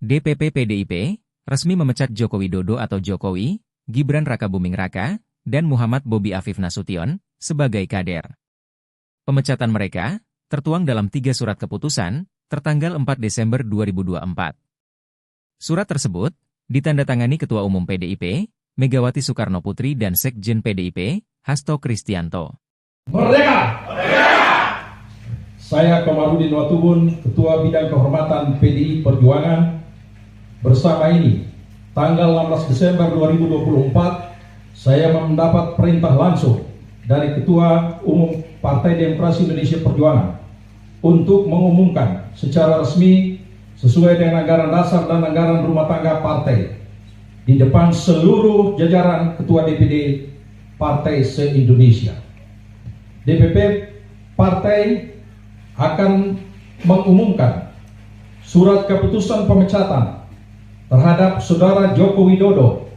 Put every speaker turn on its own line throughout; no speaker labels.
DPP PDIP resmi memecat Joko Widodo atau Jokowi, Gibran Rakabuming Raka, dan Muhammad Bobi Afif Nasution sebagai kader. Pemecatan mereka tertuang dalam 3 surat keputusan tertanggal 4 Desember 2024. Surat tersebut ditandatangani Ketua Umum PDIP, Megawati Soekarno Putri dan Sekjen PDIP, Hasto Kristianto.
Merdeka! Merdeka! Saya Komarudin Watubun, Ketua Bidang Kehormatan PDI Perjuangan. Bersama ini, tanggal 16 Desember 2024, saya mendapat perintah langsung dari Ketua Umum Partai Demokrasi Indonesia Perjuangan untuk mengumumkan secara resmi sesuai dengan anggaran dasar dan anggaran rumah tangga partai di depan seluruh jajaran Ketua DPD Partai se-Indonesia. DPP Partai akan mengumumkan surat keputusan pemecatan terhadap Saudara Joko Widodo,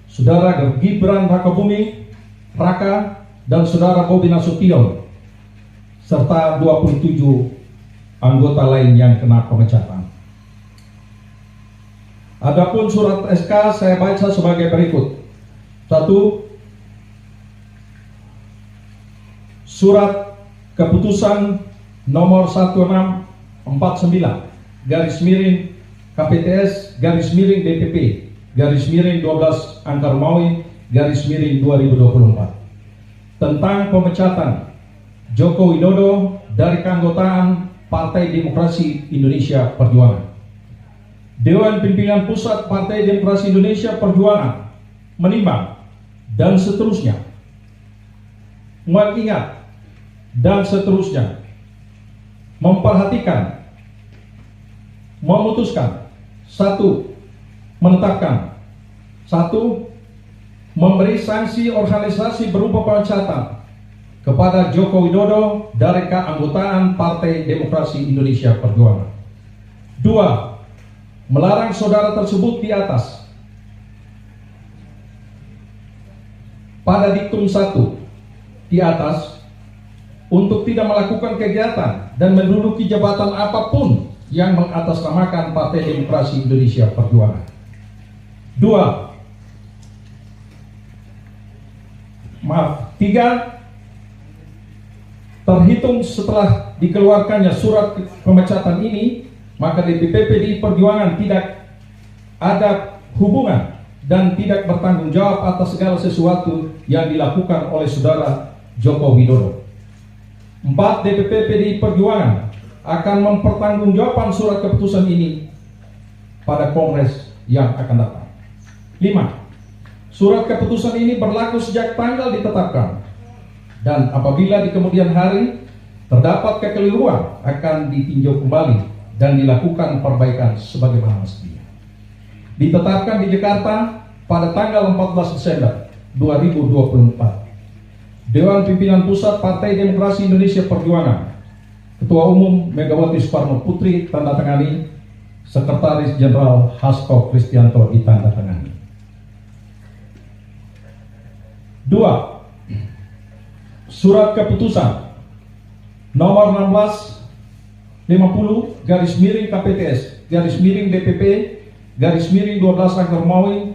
Saudara Gibran Rakabuming Raka, dan Saudara Bobi Nasution, serta 27 anggota lain yang kena pemecatan. Adapun surat SK saya baca sebagai berikut. 1. Surat keputusan nomor 1649 garis miring KPTS garis miring DPP garis miring 12 Angkar Maui garis miring 2024 tentang pemecatan Joko Widodo dari keanggotaan Partai Demokrasi Indonesia Perjuangan. Dewan Pimpinan Pusat Partai Demokrasi Indonesia Perjuangan menimbang dan seterusnya, mengingat dan seterusnya, memperhatikan, memutuskan, 1. Menetapkan, 1. Memberi sanksi organisasi berupa pemecatan kepada Joko Widodo dari keanggotaan Partai Demokrasi Indonesia Perjuangan. 2. Melarang saudara tersebut di atas pada diktum 1 di atas untuk tidak melakukan kegiatan dan menduduki jabatan apapun yang mengatasnamakan Partai Demokrasi Indonesia Perjuangan. 3. Terhitung setelah dikeluarkannya surat pemecatan ini, maka DPP PDI Perjuangan tidak ada hubungan dan tidak bertanggung jawab atas segala sesuatu yang dilakukan oleh Saudara Joko Widodo. 4. DPP PDI Perjuangan akan mempertanggungjawabkan surat keputusan ini pada Kongres yang akan datang. 5. Surat keputusan ini berlaku sejak tanggal ditetapkan, dan apabila di kemudian hari terdapat kekeliruan akan ditinjau kembali dan dilakukan perbaikan sebagaimana mestinya. Ditetapkan di Jakarta pada tanggal 14 Desember 2024. Dewan Pimpinan Pusat Partai Demokrasi Indonesia Perjuangan, Ketua Umum Megawati Soekarno Putri tandatangani, Sekretaris Jenderal Hasto Kristianto ditandatangani. 2. Surat keputusan nomor 1650 garis miring KPTS garis miring DPP garis miring 12 Angkar Maui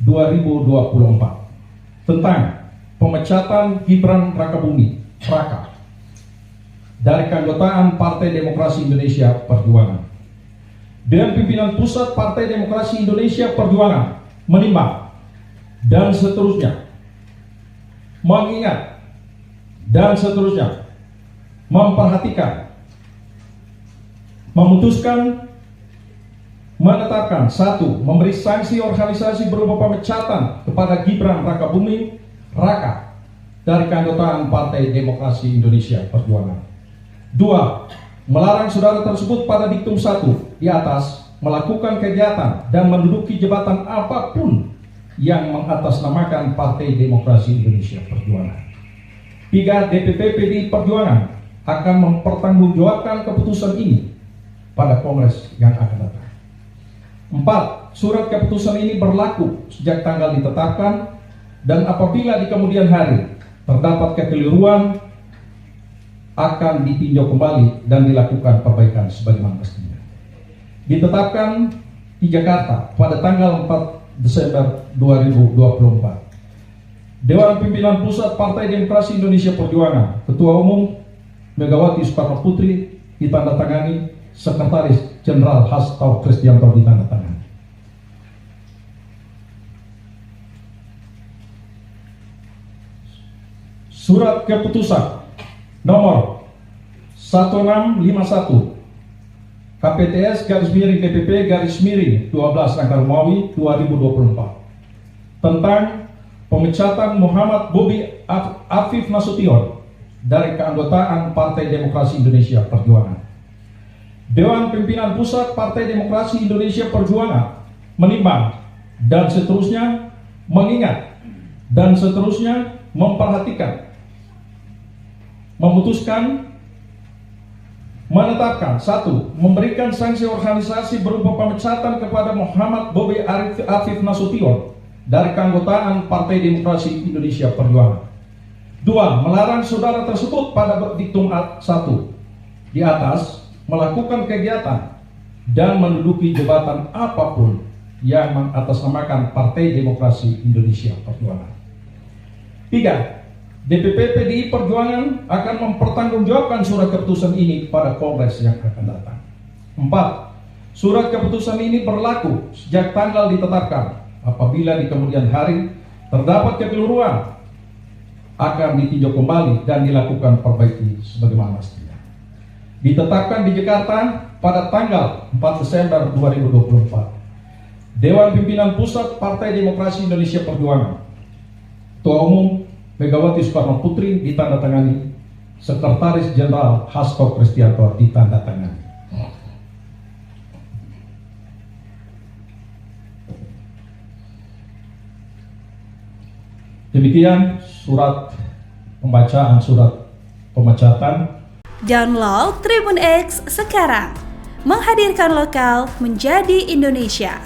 2024 tentang pemecatan Gibran Rakabuming Raka dari keanggotaan Partai Demokrasi Indonesia Perjuangan. Dewan Pimpinan Pusat Partai Demokrasi Indonesia Perjuangan menimbang dan seterusnya, mengingat dan seterusnya, memperhatikan, memutuskan, menetapkan, 1. Memberi sanksi organisasi berupa pemecatan kepada Gibran Rakabuming Raka dari keanggotaan Partai Demokrasi Indonesia Perjuangan. 2. Melarang saudara tersebut pada diktum 1 di atas melakukan kegiatan dan menduduki jabatan apapun yang mengatasnamakan Partai Demokrasi Indonesia Perjuangan. 3. DPP PDI Perjuangan akan mempertanggungjawabkan keputusan ini pada Kongres yang akan datang. 4. Surat keputusan ini berlaku sejak tanggal ditetapkan, dan apabila di kemudian hari terdapat kekeliruan akan ditinjau kembali dan dilakukan perbaikan sebagaimana mestinya. Ditetapkan di Jakarta pada tanggal 4 Desember 2024. Dewan Pimpinan Pusat Partai Demokrasi Indonesia Perjuangan, Ketua Umum Megawati Soekarno Putri ditandatangani, Sekretaris Jenderal Hasto Kristianto ditandatangani. Surat keputusan nomor 1651 KPTS /DPP/12 Angka Romawi 2024 tentang pemecatan Muhammad Bobi Afif Nasution dari keanggotaan Partai Demokrasi Indonesia Perjuangan. Dewan Pimpinan Pusat Partai Demokrasi Indonesia Perjuangan menimbang dan seterusnya mengingat dan seterusnya memperhatikan, memutuskan, menetapkan: 1. Memberikan sanksi organisasi berupa pemecatan kepada Muhammad Bobi Afif Nasution dari keanggotaan Partai Demokrasi Indonesia Perjuangan. 2. Melarang saudara tersebut pada diktum 1 di atas melakukan kegiatan dan menduduki jabatan apapun yang mengatasnamakan Partai Demokrasi Indonesia Perjuangan. 3. DPP PDI Perjuangan akan mempertanggungjawabkan surat keputusan ini pada Kongres yang akan datang. 4. Surat keputusan ini berlaku sejak tanggal ditetapkan. Apabila di kemudian hari terdapat kekeliruan, akan ditinjau kembali dan dilakukan perbaiki sebagaimana mestinya. Ditetapkan di Jakarta pada tanggal 4 Desember 2024. Dewan Pimpinan Pusat Partai Demokrasi Indonesia Perjuangan, Ketua Umum Megawati Soekarno Putri ditandatangani, Sekretaris Jenderal Hasto Kristianto ditandatangani. Demikian surat pembacaan surat pemecatan.
Download Tribun X sekarang, menghadirkan lokal menjadi Indonesia.